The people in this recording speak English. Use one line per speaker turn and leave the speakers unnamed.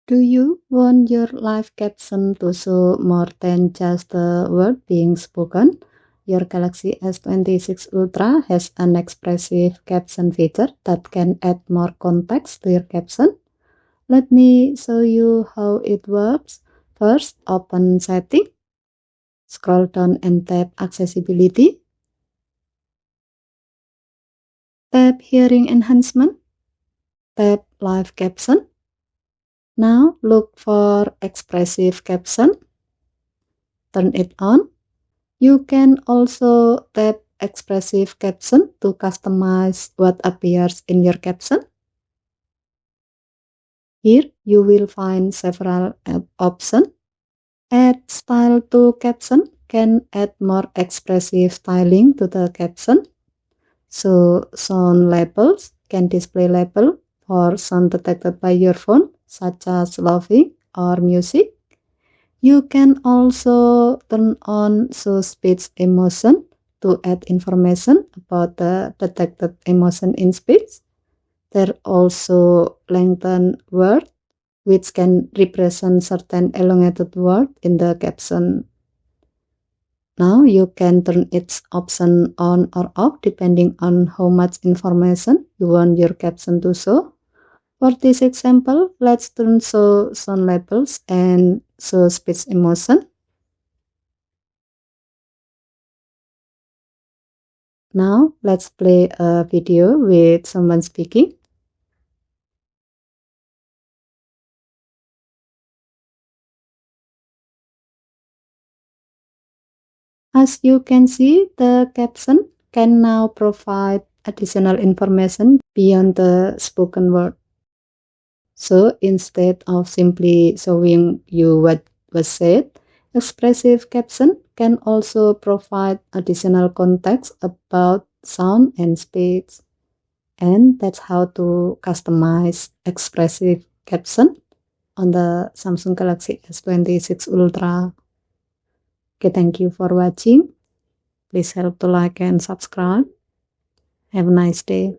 Do you want your live caption to show more than just the word being spoken? Your Galaxy S26 Ultra has an expressive caption feature that can add more context to your caption. Let me show you how it works. First, open Settings, scroll down and tap Accessibility. Tap Hearing Enhancement. Tap Live Caption. Now look for Expressive Caption. Turn it on. You can also tap Expressive Caption to customize what appears in your caption. Here you will find several options. Add Style to Caption can add more expressive styling to the caption. So sound labels can display label for sound detected by your phone, such as laughing or music. You can also turn on Show Speech Emotion to add information about the detected emotion in speech. There are also Lengthen word, which can represent certain elongated word in the caption. Now you can turn its option on or off depending on how much information you want your caption to show. For this example, let's turn show sound labels and show speech emotion. Now let's play a video with someone speaking. As you can see, the caption can now provide additional information beyond the spoken word. So instead of simply showing you what was said, expressive caption can also provide additional context about sound and speech. And that's how to customize expressive caption on the Samsung Galaxy S26 Ultra. Okay, thank you for watching. Please help to like and subscribe. Have a nice day.